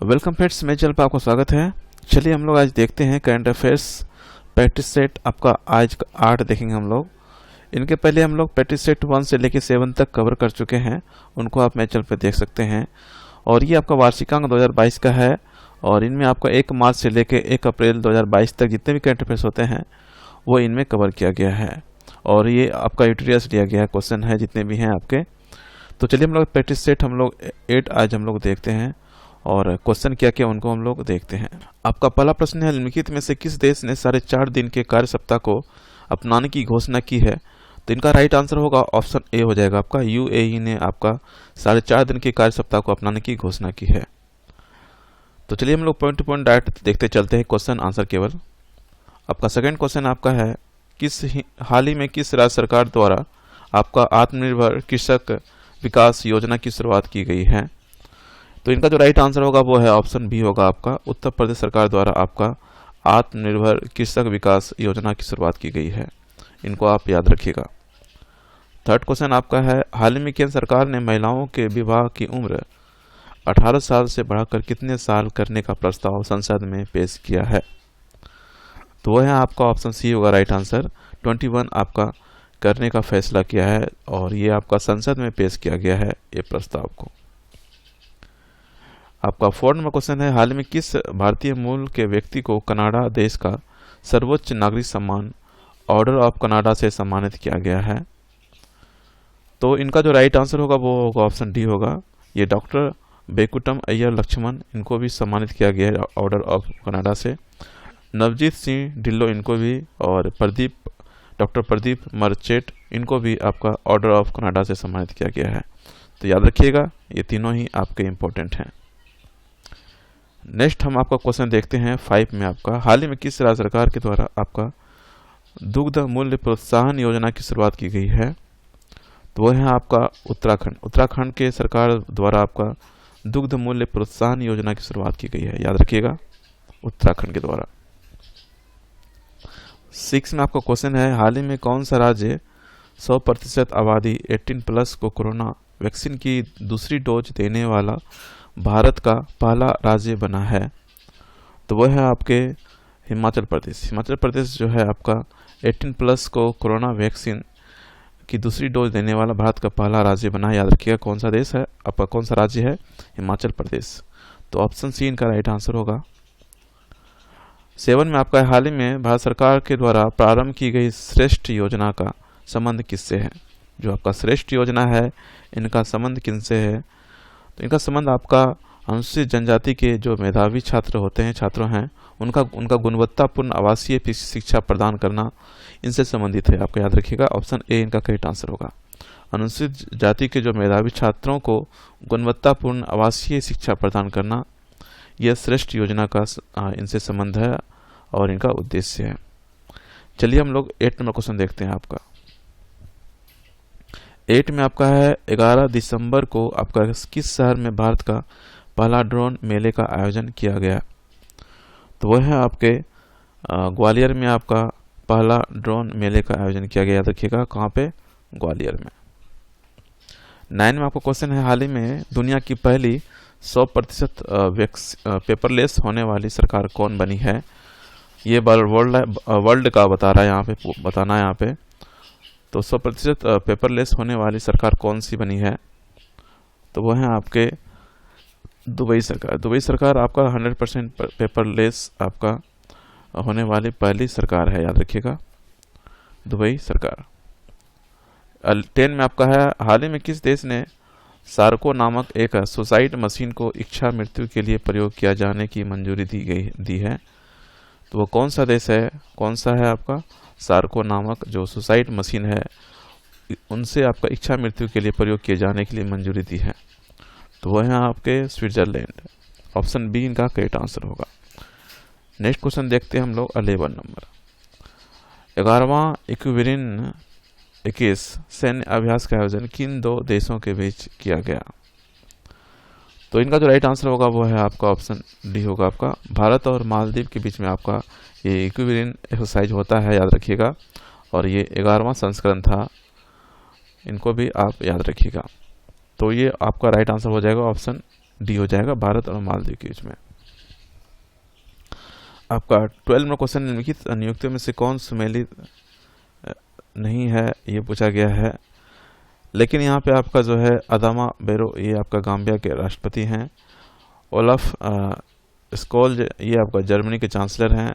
Welcome friends, मेरे channel पर आपका स्वागत है। चलिए हम लोग आज देखते हैं करंट अफेयर्स प्रैक्टिस सेट आपका आज 8 देखेंगे हम लोग। इनके पहले हम लोग प्रैक्टिस सेट 1 से लेकर 7 तक कवर कर चुके हैं, उनको आप मेरे चैनल पर देख सकते हैं। और ये आपका वार्षिकांक 2022 का है और इनमें आपका 1 मार्च से लेकर 1 अप्रैल 2022 तक जितने भी करंट अफेयर्स होते हैं वो इनमें कवर किया गया है। और ये आपका यूटिलियस लिया गया है, क्वेश्चन है जितने भी हैं आपके। तो चलिए हम लोग प्रैक्टिस सेट हम लोग 8 आज हम लोग देखते हैं और क्वेश्चन क्या क्या उनको हम लोग देखते हैं। आपका पहला प्रश्न है, निम्नलिखित में से किस देश ने 4.5 दिन के कार्य सप्ताह को अपनाने की घोषणा की है? तो इनका राइट आंसर होगा ऑप्शन ए हो जाएगा आपका। यूएई ने आपका 4.5 दिन के कार्य सप्ताह को अपनाने की घोषणा की है। तो चलिए हम लोग पॉइंट टू पॉइंट डायरेक्ट देखते चलते हैं, क्वेश्चन आंसर केवल। आपका सेकंड क्वेश्चन आपका है, हाल ही में किस राज्य सरकार द्वारा आपका आत्मनिर्भर कृषक विकास योजना की शुरुआत की गई है? तो इनका जो राइट आंसर होगा वो है ऑप्शन बी होगा आपका। उत्तर प्रदेश सरकार द्वारा आपका आत्मनिर्भर कृषक विकास योजना की शुरुआत की गई है, इनको आप याद रखिएगा। थर्ड क्वेश्चन आपका है, हाल ही में केंद्र सरकार ने महिलाओं के विवाह की उम्र 18 साल से बढ़ाकर कितने साल करने का प्रस्ताव संसद में पेश किया है? तो वह है आपका ऑप्शन सी होगा राइट आंसर। 21 आपका करने का फैसला किया है और ये आपका संसद में पेश किया गया है ये प्रस्ताव को। आपका फोर्थ नंबर क्वेश्चन है, हाल में किस भारतीय मूल के व्यक्ति को कनाडा देश का सर्वोच्च नागरिक सम्मान ऑर्डर ऑफ कनाडा से सम्मानित किया गया है? तो इनका जो राइट आंसर होगा वो होगा ऑप्शन डी होगा। ये डॉक्टर बेकुटम अय्यर लक्ष्मण, इनको भी सम्मानित किया गया है ऑर्डर ऑफ कनाडा से। नवजीत सिंह ढिल्लो इनको भी, और डॉक्टर प्रदीप मर्चेट इनको भी आपका ऑर्डर ऑफ कनाडा से सम्मानित किया गया है। तो याद रखिएगा, ये तीनों ही आपके इम्पोर्टेंट हैं। नेक्स्ट हम आपका क्वेश्चन देखते हैं 5 में आपका, हाल ही में किस राज्य सरकार के द्वारा आपका दुग्ध मूल्य प्रोत्साहन योजना की शुरुआत की गई है? तो वह है आपका उत्तराखंड के सरकार द्वारा आपका दुग्ध मूल्य प्रोत्साहन योजना की शुरुआत की गई है, याद रखिएगा, उत्तराखंड के द्वारा। 6 में आपका क्वेश्चन है, हाल ही में कौन सा राज्य 100% आबादी 18+ को कोरोना वैक्सीन की दूसरी डोज देने वाला भारत का पहला राज्य बना है? तो वह है आपके हिमाचल प्रदेश जो है आपका 18+ को कोरोना वैक्सीन की दूसरी डोज देने वाला भारत का पहला राज्य बना है, याद रखिएगा। कौन सा देश है आपका, कौन सा राज्य है? हिमाचल प्रदेश। तो ऑप्शन सी इनका राइट आंसर होगा। 7 में आपका हाल ही में भारत सरकार के द्वारा प्रारंभ की गई श्रेष्ठ योजना का संबंध किससे है? जो आपका श्रेष्ठ योजना है इनका संबंध किनसे है? तो इनका संबंध आपका अनुसूचित जनजाति के जो मेधावी छात्र हैं उनका गुणवत्तापूर्ण आवासीय शिक्षा प्रदान करना इनसे संबंधित है, आपको याद रखिएगा। ऑप्शन ए इनका करेक्ट आंसर होगा। अनुसूचित जाति के जो मेधावी छात्रों को गुणवत्तापूर्ण आवासीय शिक्षा प्रदान करना, यह श्रेष्ठ योजना का इनसे संबंध है और इनका उद्देश्य है। चलिए हम लोग 8 नंबर क्वेश्चन देखते हैं आपका। 8 में आपका है, 11 दिसंबर को आपका किस शहर में भारत का पहला ड्रोन मेले का आयोजन किया गया? तो वह है आपके ग्वालियर में आपका पहला ड्रोन मेले का आयोजन किया गया, याद रखिएगा, कहाँ पे? ग्वालियर में। 9 में आपका क्वेश्चन है, हाल ही में दुनिया की पहली 100% पेपरलेस होने वाली सरकार कौन बनी है? ये वर्ल्ड का बता रहा है यहाँ पे, बताना है यहाँ पे। तो 100% पेपरलेस होने वाली सरकार कौन सी बनी है? तो वो है आपके दुबई सरकार आपका 100% पेपरलेस आपका होने वाली पहली सरकार है, याद रखिएगा, दुबई सरकार। 10 में आपका है, हाल ही में किस देश ने सार्को नामक एक सुसाइड मशीन को इच्छा मृत्यु के लिए प्रयोग किया जाने की मंजूरी दी है? तो वो कौन सा देश है, कौन सा है आपका? सार्को नामक जो सुसाइड मशीन है उनसे आपका इच्छा मृत्यु के लिए प्रयोग किए जाने के लिए मंजूरी दी है। तो वह है आपके स्विट्जरलैंड। ऑप्शन बी इनका करेक्ट आंसर होगा। नेक्स्ट क्वेश्चन देखते हैं हम लोग 11 नंबर। 11वां इक्विरिन 21 सैन्य अभ्यास का आयोजन किन 2 देशों के बीच किया गया? तो इनका जो राइट आंसर होगा वो है आपका ऑप्शन डी होगा आपका। भारत और मालदीव के बीच में आपका ये इक्विरिन एक्सरसाइज होता है, याद रखिएगा, और ये 11वां संस्करण था, इनको भी आप याद रखिएगा। तो ये आपका राइट आंसर हो जाएगा ऑप्शन डी हो जाएगा, भारत और मालदीव के बीच में। आपका 12 नंबर क्वेश्चन, निम्नलिखित नियुक्तियों में से कौन सुमेलित नहीं है, ये पूछा गया है। लेकिन यहाँ पे आपका जो है अदामा बेरो, ये आपका गाम्बिया के राष्ट्रपति हैं। ओलफ स्कोल्ज, ये आपका जर्मनी के चांसलर हैं।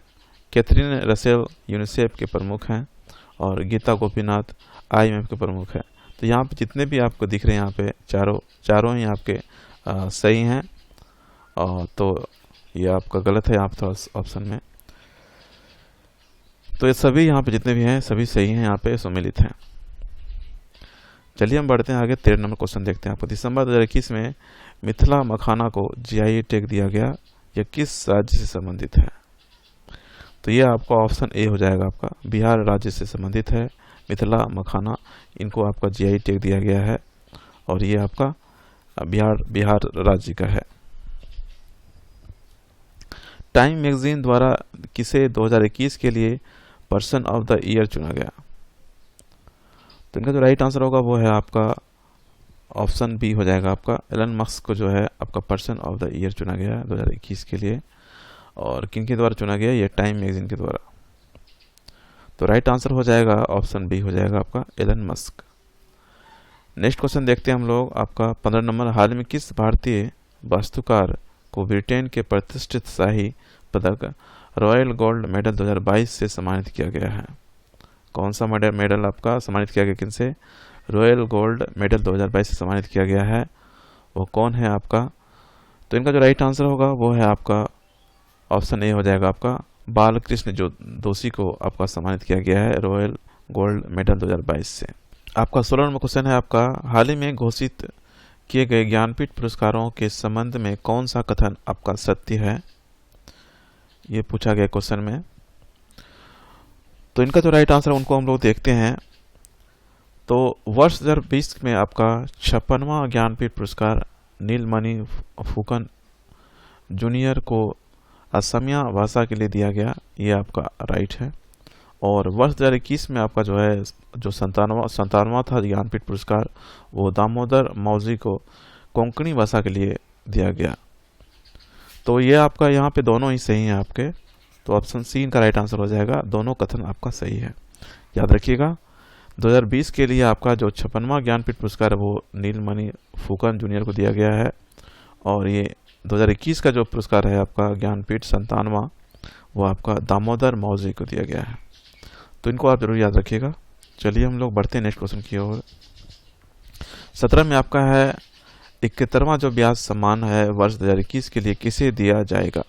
कैथरीन रसेल यूनिसेफ के प्रमुख हैं। और गीता गोपीनाथ IMF के प्रमुख हैं। तो यहाँ पे जितने भी आपको दिख रहे हैं यहाँ पे चारों ही आपके सही हैं। तो ये आपका गलत है यहाँ पे ऑप्शन में। तो ये सभी यहाँ पे जितने भी हैं सभी सही हैं, यहाँ पे सम्मिलित हैं। चलिए हम बढ़ते हैं आगे। 13 नंबर क्वेश्चन देखते हैं। आपको दिसंबर 2021 में मिथिला मखाना को GI टैग दिया गया, यह किस राज्य से संबंधित है? तो ये आपका ऑप्शन ए हो जाएगा, आपका बिहार राज्य से संबंधित है। मिथिला मखाना, इनको आपका GI टैग दिया गया है और ये आपका बिहार राज्य का है। टाइम मैगजीन द्वारा किसे 2021 के लिए पर्सन ऑफ द ईयर चुना गया? तो इनका जो राइट आंसर होगा वो है आपका ऑप्शन बी हो जाएगा, आपका एलन मस्क को जो है आपका पर्सन ऑफ द ईयर चुना गया है 2021 के लिए। और किन के द्वारा चुना गया? ये टाइम मैगजीन के द्वारा। तो राइट आंसर हो जाएगा ऑप्शन बी हो जाएगा आपका एलन मस्क। नेक्स्ट क्वेश्चन देखते हैं हम लोग। आपका 15 नंबर, हाल में किस भारतीय वास्तुकार को ब्रिटेन के प्रतिष्ठित शाही पदक रॉयल गोल्ड मेडल 2022 से सम्मानित किया गया है? कौन सा मेडल आपका सम्मानित किया गया? किनसे? रॉयल गोल्ड मेडल 2022 से सम्मानित किया गया है, वो कौन है आपका? तो इनका जो राइट आंसर होगा वो है आपका ऑप्शन ए हो जाएगा, आपका बालकृष्ण जो दोषी को आपका सम्मानित किया गया है रॉयल गोल्ड मेडल 2022 से। आपका 16 नंबर क्वेश्चन है। आपका हाल ही में घोषित किए गए ज्ञानपीठ पुरस्कारों के संबंध में कौन सा कथन आपका सत्य है? ये पूछा गया क्वेश्चन में। तो इनका जो राइट आंसर उनको हम लोग देखते हैं। तो वर्ष 2020 में आपका 56वां ज्ञानपीठ पुरस्कार नीलमणि फुकन जूनियर को असमिया भाषा के लिए दिया गया, ये आपका राइट है। और वर्ष 2021 में आपका जो है जो 57वां था ज्ञानपीठ पुरस्कार, वो दामोदर मौजी को कोंकणी भाषा के लिए दिया गया। तो ये आपका यहाँ पे दोनों ही सही हैं आपके। तो ऑप्शन सी इनका राइट आंसर हो जाएगा, दोनों कथन आपका सही है। याद रखिएगा 2020 के लिए आपका जो 56वां ज्ञानपीठ पुरस्कार है वो नीलमणि फुकन जूनियर को दिया गया है। और ये 2021 का जो पुरस्कार है आपका ज्ञानपीठ 57वां, वो आपका दामोदर मौजी को दिया गया है। तो इनको आप जरूर याद रखिएगा। चलिए हम लोग बढ़ते हैं नेक्स्ट क्वेश्चन की ओर। 17 में आपका है 71वां जो व्यास सम्मान है वर्ष 2021 के लिए किसे दिया जाएगा?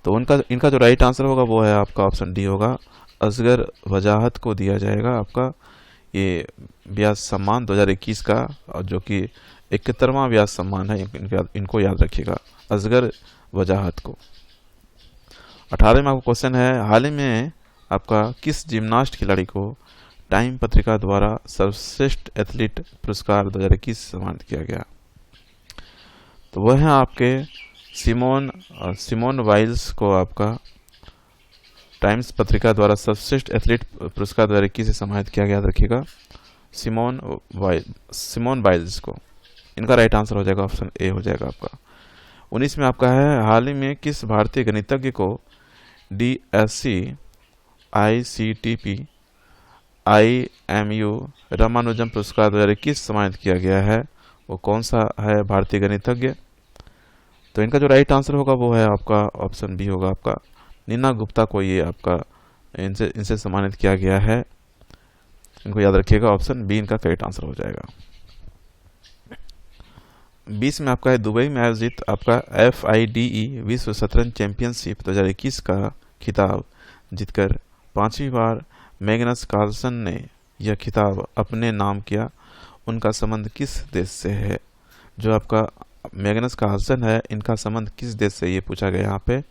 तो इनका जो राइट आंसर होगा वो है आपका ऑप्शन डी होगा, असगर वजाहत को दिया जाएगा आपका ये व्यास सम्मान 2021 का, और जो कि 71वां व्यास सम्मान है। इनको याद रखिएगा, असगर वजाहत को। 18 में आपका क्वेश्चन है, हाल ही में आपका किस जिम्नास्ट खिलाड़ी को टाइम पत्रिका द्वारा सर्वश्रेष्ठ एथलीट पुरस्कार 2021 सम्मानित किया गया? तो वह है आपके सिमोन बाइल्स को आपका टाइम्स पत्रिका द्वारा सर्वश्रेष्ठ एथलीट पुरस्कार 2021 से सम्मानित किया गया। रखिएगा सिमोन बाइल्स को। इनका राइट आंसर हो जाएगा ऑप्शन ए हो जाएगा आपका। 19 में आपका है, हाल ही में किस भारतीय गणितज्ञ को DSC ICTP IMU रामानुजम पुरस्कार 2021 सम्मानित किया गया है? वो कौन सा है भारतीय गणितज्ञ? तो इनका जो राइट आंसर होगा वो है आपका ऑप्शन बी होगा, आपका नीना गुप्ता को ये आपका इनसे सम्मानित किया गया है। इनको याद रखिएगा, ऑप्शन बी इनका करेक्ट आंसर हो जाएगा। 20 में आपका है, दुबई में आयोजित आपका FIDE विश्व शतरंज चैंपियनशिप 2021 का खिताब जीतकर 5वीं बार मैग्नस कार्लसन ने यह खिताब अपने नाम किया, उनका संबंध किस देश से है? जो आपका मैग्नस कार्लसन है, इनका संबंध किस देश से, ये पूछा गया यहाँ पे।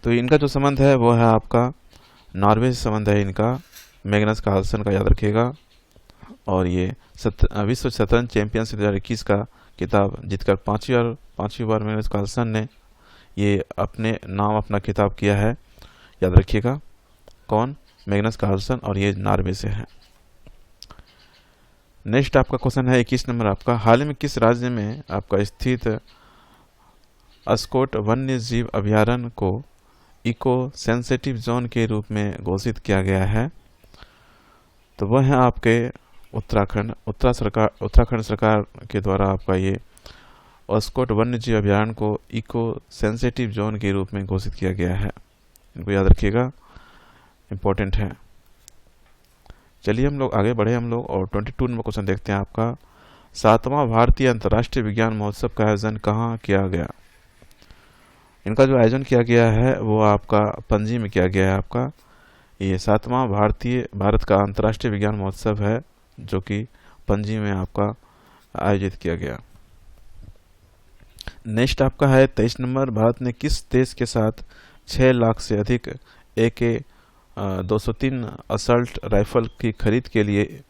तो इनका जो संबंध है वो है आपका नॉर्वे से संबंध है इनका, मैग्नस कार्लसन का याद रखिएगा। और ये विश्व शतरंज चैंपियनशिप 2021 का खिताब जीतकर 5वीं बार मैग्नस कार्लसन ने ये अपना खिताब किया है। याद रखिएगा कौन? मैग्नस कार्लसन, और ये नॉर्वे से है। नेक्स्ट आपका क्वेश्चन है 21 नंबर आपका, हाल ही में किस राज्य में आपका स्थित अस्कोट वन्य जीव अभयारण्य को इको सेंसिटिव जोन के रूप में घोषित किया गया है? तो वह है आपके उत्तराखंड सरकार के द्वारा आपका ये अस्कोट वन्य जीव अभयारण्य को इको सेंसिटिव जोन के रूप में घोषित किया गया है। इनको याद रखिएगा, इम्पोर्टेंट है। चलिए हम लोग आगे बढ़े हम लोग और 22 नंबर क्वेश्चन देखते हैं आपका। 7वां भारतीय अंतर्राष्ट्रीय विज्ञान महोत्सव का आयोजन कहाँ किया गया? इनका जो आयोजन किया गया है वो आपका पणजी में किया गया है। आपका ये 7वां भारत का अंतर्राष्ट्रीय विज्ञान महोत्सव है जो कि पणजी में आपका आयोजित किया गया। नेक्स्ट आपका है 23 नंबर। भारत ने किस देश के साथ 6 लाख से अधिक AK-203 असल्ट राइफल की खरीद के लिए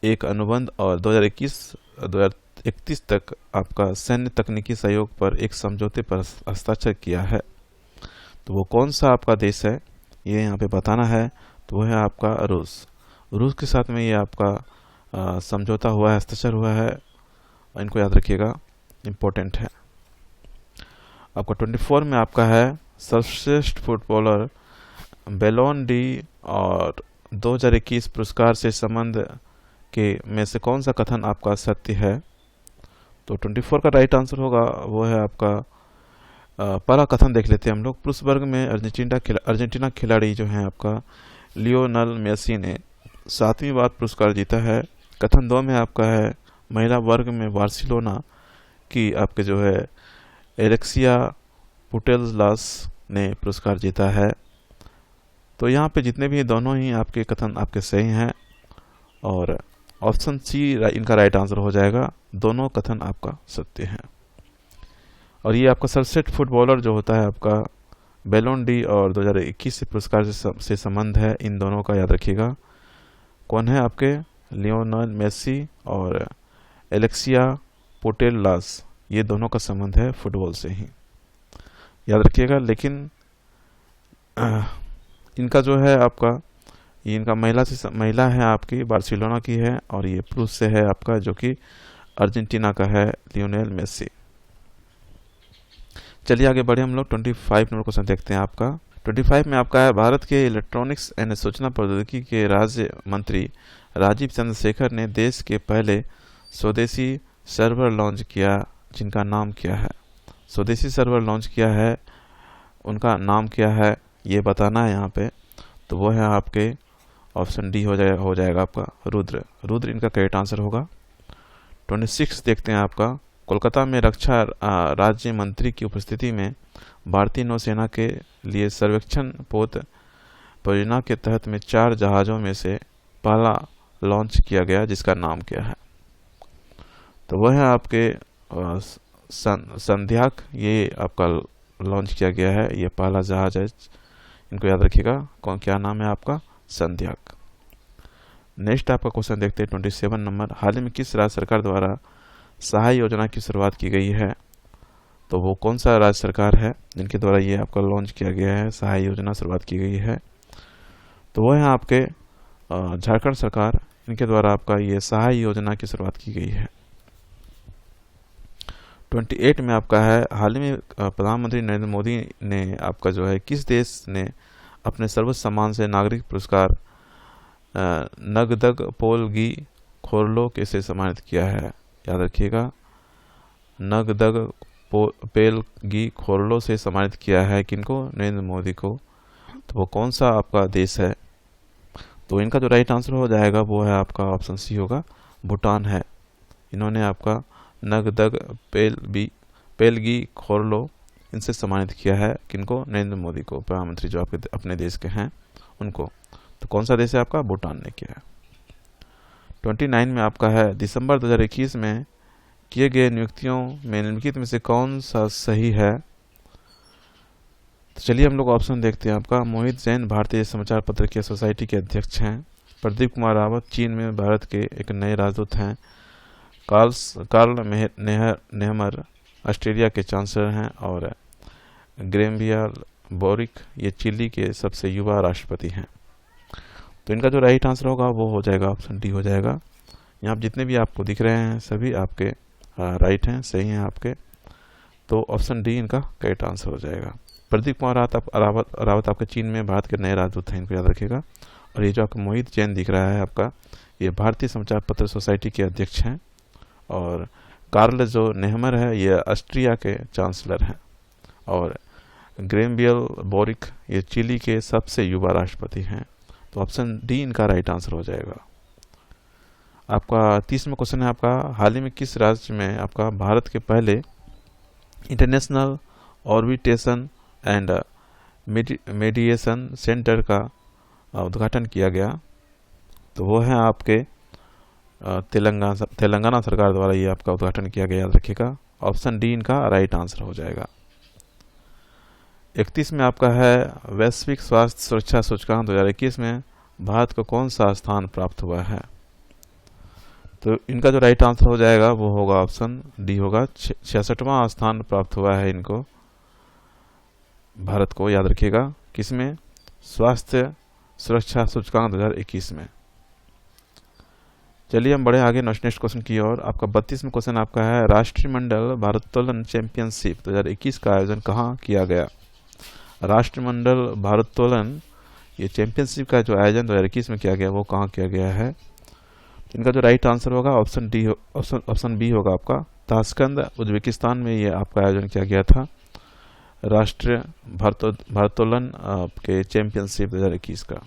एक अनुबंध और 2021-2031 तक आपका सैन्य तकनीकी सहयोग पर एक समझौते पर हस्ताक्षर किया है? तो वो कौन सा आपका देश है ये यहाँ पे बताना है। तो वो है आपका रूस के साथ में ये आपका समझौता हुआ है, हस्ताक्षर हुआ है। इनको याद रखिएगा, इम्पोर्टेंट है। आपका 24 में आपका है सर्वश्रेष्ठ फुटबॉलर बैलोन डी और 2021 पुरस्कार से संबंध के में से कौन सा कथन आपका सत्य है? तो 24 का राइट आंसर होगा वो है आपका पहला कथन देख लेते हैं हम लोग। पुरुष वर्ग में अर्जेंटीना खिलाड़ी जो है आपका लियोनेल मेसी ने 7वीं बार पुरस्कार जीता है। कथन 2 में आपका है महिला वर्ग में बार्सिलोना की आपके जो है एलेक्सिया पुटेल्स ने पुरस्कार जीता है। तो यहाँ पे जितने भी दोनों ही आपके कथन आपके सही हैं और ऑप्शन सी इनका राइट आंसर हो जाएगा। दोनों कथन आपका सत्य है। और ये आपका सर्वश्रेष्ठ फुटबॉलर जो होता है आपका बैलोन डी और 2021 पुरस्कार से संबंध है इन दोनों का, याद रखिएगा। कौन है आपके? लियोनेल मेसी और एलेक्सिया पुटेल्स, ये दोनों का संबंध है फुटबॉल से ही, याद रखिएगा। लेकिन इनका जो है आपका ये इनका महिला है आपकी बार्सिलोना की है और ये पुरुष से है आपका जो कि अर्जेंटीना का है लियोनेल मेसी। चलिए आगे बढ़े हम लोग 25 नंबर क्वेश्चन देखते हैं आपका। 25 में आपका है भारत के इलेक्ट्रॉनिक्स एंड सूचना प्रौद्योगिकी के राज्य मंत्री राजीव चंद्रशेखर ने देश के पहले स्वदेशी सर्वर लॉन्च किया जिनका नाम क्या है? स्वदेशी सर्वर लॉन्च किया है, उनका नाम क्या है ये बताना है यहाँ पे। तो वो है आपके ऑप्शन डी हो जाएगा आपका रुद्र इनका करेक्ट आंसर होगा। 26 देखते हैं आपका। कोलकाता में रक्षा राज्य मंत्री की उपस्थिति में भारतीय नौसेना के लिए सर्वेक्षण पोत परियोजना के तहत में 4 जहाज़ों में से पहला लॉन्च किया गया जिसका नाम क्या है? तो वह है आपके संध्याक, ये आपका लॉन्च किया गया है, ये पहला जहाज है। इनको याद रखिएगा, क्या नाम है आपका? संध्याक। नेक्स्ट आपका क्वेश्चन देखते हैं 27 नंबर। हाल ही में किस राज्य सरकार द्वारा सहाय योजना की शुरुआत की गई है? तो वो कौन सा राज्य सरकार है जिनके द्वारा ये आपका लॉन्च किया गया है, सहाय योजना शुरुआत की गई है? तो वो है आपके झारखंड सरकार, इनके द्वारा आपका ये सहाय योजना की शुरुआत की गई है। 28 में आपका है हाल ही में प्रधानमंत्री नरेंद्र मोदी ने आपका जो है किस देश ने अपने सर्वोच्च सम्मान से नागरिक पुरस्कार नगदग पोलगी खोरलो के से सम्मानित किया है? याद रखिएगा, नगदग पेलगी खोरलो से सम्मानित किया है किनको? नरेंद्र मोदी को। तो वो कौन सा आपका देश है? तो इनका जो राइट आंसर हो जाएगा वो है आपका ऑप्शन सी होगा, भूटान है। इन्होंने आपका नगदग पेलगी खोरलो इनसे सम्मानित किया है किनको? नरेंद्र मोदी को, प्रधानमंत्री जो आपके अपने देश के हैं उनको। तो कौन सा देश है आपका? भूटान ने किया है। 29 में आपका है दिसंबर 2021 में किए गए नियुक्तियों में निम्नलिखित में से कौन सा सही है? तो चलिए हम लोग ऑप्शन देखते हैं आपका। मोहित जैन भारतीय समाचार पत्र की सोसाइटी के अध्यक्ष हैं। प्रदीप कुमार रावत चीन में भारत के एक नए राजदूत हैं। कार्ल नेहमर ऑस्ट्रेलिया के चांसलर हैं और ग्रेम्बिया बोरिक ये चिली के सबसे युवा राष्ट्रपति हैं। तो इनका जो राइट आंसर होगा वो हो जाएगा ऑप्शन डी हो जाएगा। यहाँ जितने भी आपको दिख रहे हैं सभी आपके राइट हैं, सही हैं आपके। तो ऑप्शन डी इनका करेक्ट आंसर हो जाएगा। प्रदीप कुमार रावत आपके चीन में भारत के नए राजदूत हैं, इनको याद रखिएगा। और ये जो आपका मोहित जैन दिख रहा है आपका, ये भारतीय समाचार पत्र सोसाइटी के अध्यक्ष हैं। और कार्ल जो नेहमर है ये ऑस्ट्रिया के चांसलर हैं। और ग्रेम्बियल बोरिक ये चिली के सबसे युवा राष्ट्रपति हैं। तो ऑप्शन डी इनका राइट आंसर हो जाएगा। आपका 30वां क्वेश्चन है आपका, हाल ही में किस राज्य में आपका भारत के पहले इंटरनेशनल ऑर्बिटेशन एंड मेडिएशन सेंटर का उद्घाटन किया गया? तो वो है आपके तेलंगाना सरकार द्वारा ये आपका उद्घाटन किया गया, याद रखिएगा। ऑप्शन डी इनका राइट आंसर हो जाएगा। 31 में आपका है, वैश्विक स्वास्थ्य सुरक्षा सूचकांक 2021 में भारत को कौन सा स्थान प्राप्त हुआ है? तो इनका जो राइट आंसर हो जाएगा वो होगा ऑप्शन डी होगा, 66वां स्थान प्राप्त हुआ है इनको, भारत को, याद रखिएगा। किसमें? स्वास्थ्य सुरक्षा सूचकांक 2021 में। चलिए हम बढ़े आगे नेक्स्ट क्वेश्चन की ओर। आपका 32वां क्वेश्चन आपका है, राष्ट्रमंडल भारोत्तोलन चैंपियनशिप 2021 का आयोजन कहाँ किया गया? राष्ट्रमंडल भारोत्तोलन ये चैंपियनशिप का जो आयोजन 2021 में किया गया वो कहाँ किया गया है? इनका जो राइट आंसर होगा ऑप्शन बी होगा आपका, ताशकंद उज्बेकिस्तान में ये आपका आयोजन किया गया था, राष्ट्रीय भारोत्तोलन के चैंपियनशिप 2021 का।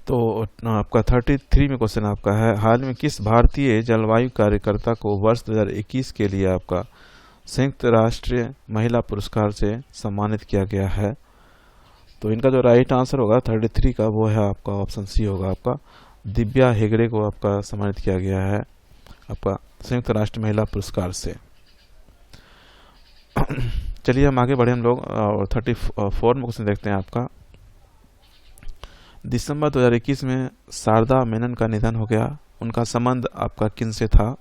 तो आपका 33 में क्वेश्चन आपका है, हाल में किस भारतीय जलवायु कार्यकर्ता को वर्ष 2021 के लिए आपका संयुक्त राष्ट्र महिला पुरस्कार से सम्मानित किया गया है? तो इनका जो राइट आंसर होगा 33 का वो है आपका ऑप्शन सी होगा आपका, दिव्या हेगड़े को आपका सम्मानित किया गया है आपका संयुक्त राष्ट्र महिला पुरस्कार से। चलिए हम आगे बढ़े हम लोग और 34 में क्वेश्चन देखते हैं आपका, दिसंबर 2021 में शारदा मेनन का निधन हो गया, उनका संबंध आपका किन से था?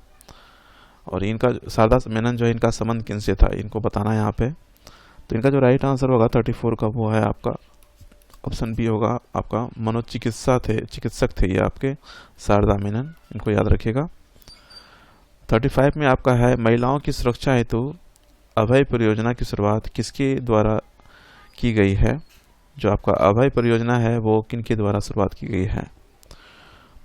और इनका शारदा मेनन जो है इनका संबंध किन से था इनको बताना है यहाँ पे। तो इनका जो राइट आंसर होगा 34 का वो है आपका ऑप्शन बी होगा आपका, चिकित्सक थे ये आपके शारदा मेनन, इनको याद रखिएगा। 35 में आपका है, महिलाओं की सुरक्षा हेतु अभय परियोजना की शुरुआत किसके द्वारा की गई है? जो आपका अभय परियोजना है वो किनके द्वारा शुरुआत की गई है?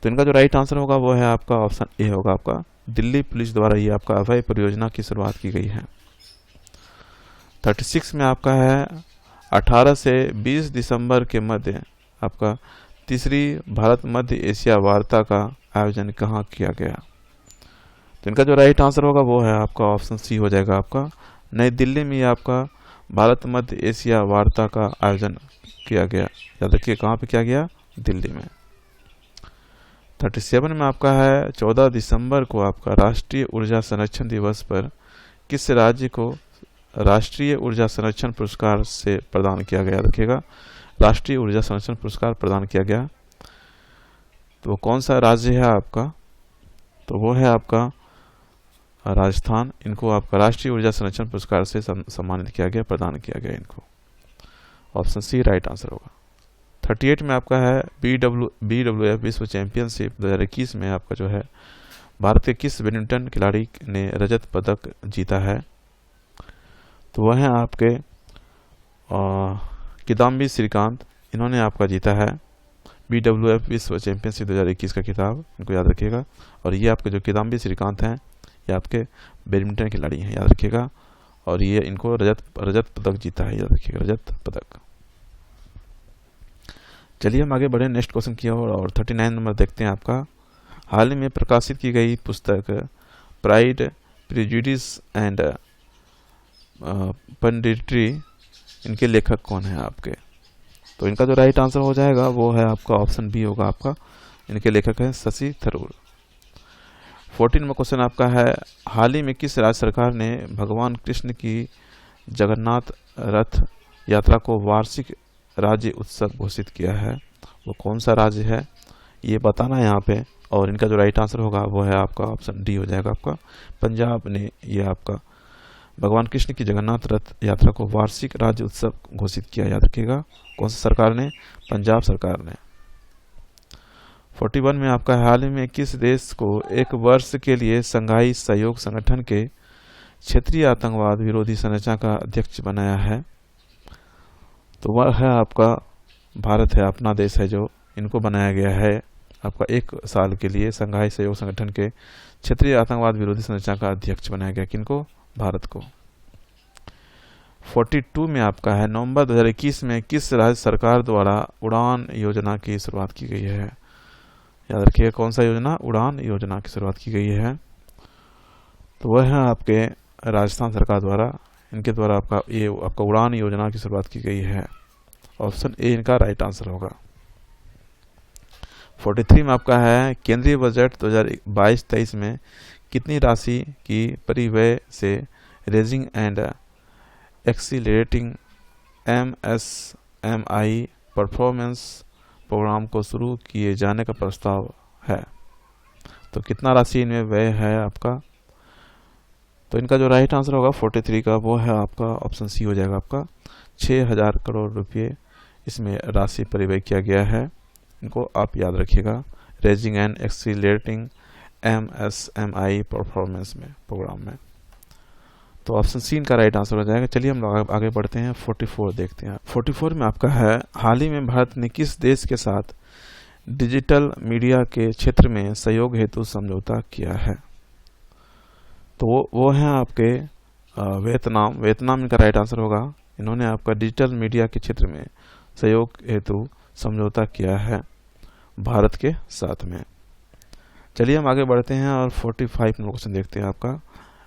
तो इनका जो राइट आंसर होगा वो है आपका ऑप्शन ए होगा आपका, दिल्ली पुलिस द्वारा ये आपका अभय परियोजना की शुरुआत की गई है। 36 में आपका है, 18 से 20 दिसंबर के मध्य आपका तीसरी भारत मध्य एशिया वार्ता का आयोजन कहाँ किया गया? तो इनका जो राइट आंसर होगा वो है आपका ऑप्शन सी हो जाएगा आपका, नई दिल्ली में आपका भारत मध्य एशिया वार्ता का आयोजन किया गया, याद रखिए कहाँ पे किया गया? दिल्ली में। 37 में आपका है, 14 दिसंबर को आपका राष्ट्रीय ऊर्जा संरक्षण दिवस पर किस राज्य को राष्ट्रीय ऊर्जा संरक्षण पुरस्कार से प्रदान किया गया? रखिएगा, राष्ट्रीय ऊर्जा संरक्षण पुरस्कार प्रदान किया गया। तो वो कौन सा राज्य है आपका? तो वो है आपका राजस्थान, इनको आपका राष्ट्रीय ऊर्जा संरक्षण पुरस्कार से सम्मानित किया गया, प्रदान किया गया इनको। ऑप्शन सी राइट आंसर होगा। 38 में आपका है, BWF विश्व चैंपियनशिप 2021 में आपका जो है भारत के किस बैडमिंटन खिलाड़ी ने रजत पदक जीता है? तो वह है आपके किदाम्बी श्रीकांत, इन्होंने आपका जीता है BWF विश्व चैंपियनशिप 2021 का खिताब, इनको याद रखिएगा। और ये आपके जो किदाम्बी श्रीकांत हैं ये आपके बैडमिंटन खिलाड़ी हैं, याद रखिएगा। और ये इनको रजत पदक जीता है, याद रखिएगा, रजत पदक। चलिए हम आगे बढ़े नेक्स्ट क्वेश्चन की ओर और 39 नंबर देखते हैं आपका, हाल ही में प्रकाशित की गई पुस्तक प्राइड प्रेजुडिस एंड पंडिट्री, इनके लेखक कौन है आपके? तो इनका जो राइट आंसर हो जाएगा वो है आपका ऑप्शन बी होगा आपका, इनके लेखक हैं शशि थरूर। 14 में क्वेश्चन आपका है, हाल ही में किस राज्य सरकार ने भगवान कृष्ण की जगन्नाथ रथ यात्रा को वार्षिक राज्य उत्सव घोषित किया है? वो कौन सा राज्य है ये बताना है यहाँ पे। और इनका जो राइट आंसर होगा वो है आपका ऑप्शन डी हो जाएगा आपका, पंजाब ने ये आपका भगवान कृष्ण की जगन्नाथ रथ यात्रा को वार्षिक राज्य उत्सव घोषित किया, याद रखिएगा। कौन सी सरकार ने? पंजाब सरकार ने। 41 में आपका, हाल ही में किस देश को एक वर्ष के लिए संघाई सहयोग संगठन के क्षेत्रीय आतंकवाद विरोधी संरचना का अध्यक्ष बनाया है? तो वह है आपका भारत है, अपना देश है जो इनको बनाया गया है आपका 1 साल के लिए संघाई सहयोग संगठन के क्षेत्रीय आतंकवाद विरोधी संरचना का अध्यक्ष बनाया गया। किनको? भारत को। 42 में आपका है नवंबर 2021 में किस राज्य सरकार द्वारा उड़ान योजना की शुरुआत की गई है? याद रखिएगा कौन सा योजना? उड़ान योजना की शुरुआत की गई है। तो वह है आपके राजस्थान सरकार द्वारा, इनके द्वारा आपका उड़ान योजना की शुरुआत की गई है। ऑप्शन ए इनका राइट आंसर होगा। 43 में आपका है केंद्रीय बजट 2022-23 में कितनी राशि की परिव्यय से raising and accelerating MSMI performance programme को शुरू किए जाने का प्रस्ताव है? तो कितना राशि इनमें व्यय है आपका? तो इनका जो राइट आंसर होगा 43 का वो है आपका ऑप्शन सी हो जाएगा आपका 6000 करोड़ रुपये इसमें राशि परिव्यय किया गया है। इनको आप याद रखिएगा, raising and accelerating MSMI performance में प्रोग्राम में। तो ऑप्शन सी इनका राइट आंसर हो जाएगा। चलिए हम लोग आगे बढ़ते हैं, 44 देखते हैं। 44 में आपका है हाल ही में भारत ने किस देश के साथ डिजिटल मीडिया के क्षेत्र में सहयोग हेतु समझौता किया है? तो वो है आपके वियतनाम। वियतनाम इनका राइट आंसर होगा। इन्होंने आपका डिजिटल मीडिया के क्षेत्र में सहयोग हेतु समझौता किया है भारत के साथ में। चलिए हम आगे बढ़ते हैं और 45 नंबर क्वेश्चन देखते हैं आपका।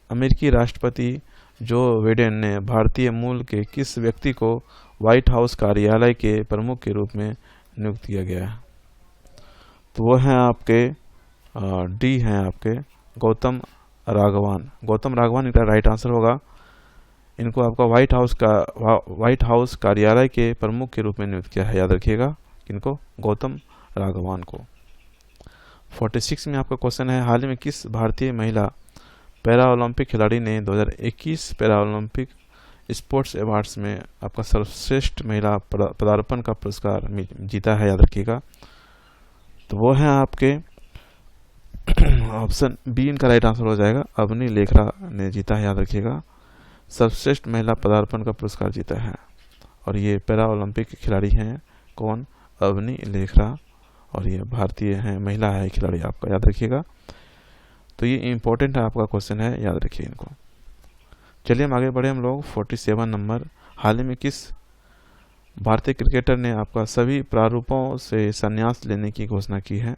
अमेरिकी राष्ट्रपति जो बाइडेन ने भारतीय मूल के किस व्यक्ति को व्हाइट हाउस कार्यालय के प्रमुख के रूप में नियुक्त किया गया है? तो वो हैं आपके डी हैं आपके गौतम राघवन। गौतम राघवन इनका राइट आंसर होगा। इनको आपका व्हाइट हाउस कार्यालय के प्रमुख के रूप में नियुक्त किया है। याद रखिएगा किनको? गौतम राघवन को। 46 में आपका क्वेश्चन है हाल ही में किस भारतीय महिला पैरा ओलंपिक खिलाड़ी ने 2021 पैरा ओलंपिक स्पोर्ट्स अवार्ड्स में आपका सर्वश्रेष्ठ महिला पदार्पण का पुरस्कार जीता है? याद रखिएगा। तो वो है आपके ऑप्शन बी इनका राइट आंसर हो जाएगा। अवनी लेखरा ने जीता है। याद रखिएगा, सर्वश्रेष्ठ महिला पदार्पण का पुरस्कार जीता है। और ये पैरा ओलंपिक खिलाड़ी हैं कौन? अवनी लेखरा। और ये भारतीय हैं, महिला है खिलाड़ी आपका। याद रखिएगा। तो ये इंपॉर्टेंट है आपका क्वेश्चन है, याद रखिए इनको। चलिए हम आगे बढ़े। हम लोग 47 नंबर, हाल ही में किस भारतीय क्रिकेटर ने आपका सभी प्रारूपों से संन्यास लेने की घोषणा की है?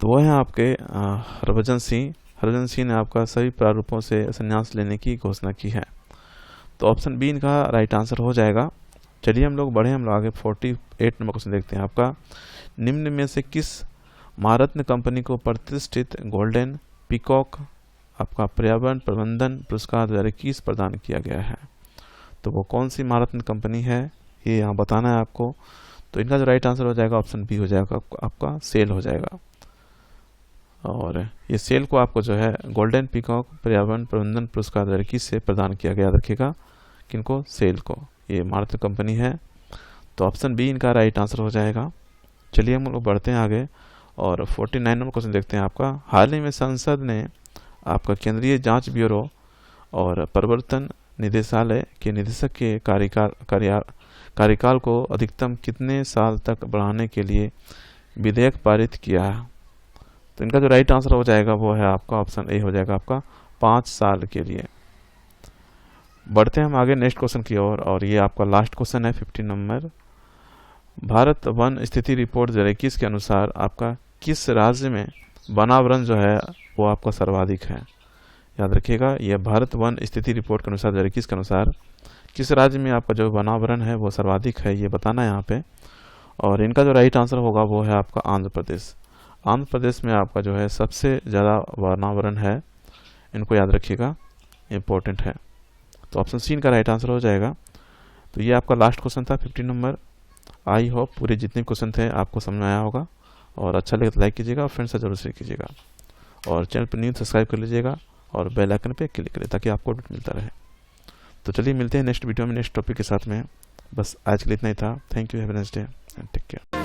तो वो है आपके हरभजन सिंह। हरभजन सिंह ने आपका सभी प्रारूपों से संन्यास लेने की घोषणा की है। तो ऑप्शन बी इनका राइट आंसर हो जाएगा। चलिए हम लोग बढ़े। हम लोग आगे 48 नंबर क्वेश्चन देखते हैं आपका। निम्न में से किस महारत्न कंपनी को प्रतिष्ठित गोल्डन पीकॉक आपका पर्यावरण प्रबंधन पुरस्कार 2021 प्रदान किया गया है? तो वो कौन सी महारत्न कंपनी है ये यहाँ बताना है आपको। तो इनका जो राइट आंसर हो जाएगा ऑप्शन बी हो जाएगा आपका सेल हो जाएगा। और ये सेल को आपको जो है गोल्डन पीकॉक पर्यावरण प्रबंधन पुरस्कार 2021 से प्रदान किया गया। रखिएगा किनको? सेल को। ये महारत्न कंपनी है। तो ऑप्शन बी इनका राइट आंसर हो जाएगा। चलिए हम लोग बढ़ते हैं आगे और 49 नंबर क्वेश्चन देखते हैं आपका। हाल ही में संसद ने आपका केंद्रीय जांच ब्यूरो और प्रवर्तन निदेशालय के निदेशक के कार्यकाल को अधिकतम कितने साल तक बढ़ाने के लिए विधेयक पारित किया है? तो इनका जो राइट आंसर हो जाएगा वो है आपका ऑप्शन ए हो जाएगा आपका 5 साल के लिए। बढ़ते हैं हम आगे नेक्स्ट क्वेश्चन की ओर और ये आपका लास्ट क्वेश्चन है 50 नंबर। भारत वन स्थिति रिपोर्ट 2021 के अनुसार आपका किस राज्य में वनावरण जो है वो आपका सर्वाधिक है? याद रखिएगा, यह भारत वन स्थिति रिपोर्ट के अनुसार 2021 के अनुसार किस राज्य में आपका जो वनावरण है वो सर्वाधिक है, ये बताना है यहाँ पे। और इनका जो राइट आंसर होगा वो है आपका आंध्र प्रदेश। आंध्र प्रदेश में आपका जो है सबसे ज़्यादा वनावरण है, इनको याद रखिएगा, इम्पोर्टेंट है। तो ऑप्शन सी इनका राइट आंसर हो जाएगा। तो ये आपका लास्ट क्वेश्चन था 50 नंबर। आई होप पूरे जितने क्वेश्चन थे आपको समझ में आया होगा, और अच्छा लगे तो लाइक कीजिएगा और फ्रेंड्स से जरूर शेयर कीजिएगा, और चैनल पर न्यू सब्सक्राइब कर लीजिएगा और बेल आइकन पे क्लिक करें ताकि आपको अपडेट मिलता रहे। तो चलिए मिलते हैं नेक्स्ट वीडियो में नेक्स्ट टॉपिक के साथ में। बस आज के लिए इतना ही था। Thank you, have a nice day and take care.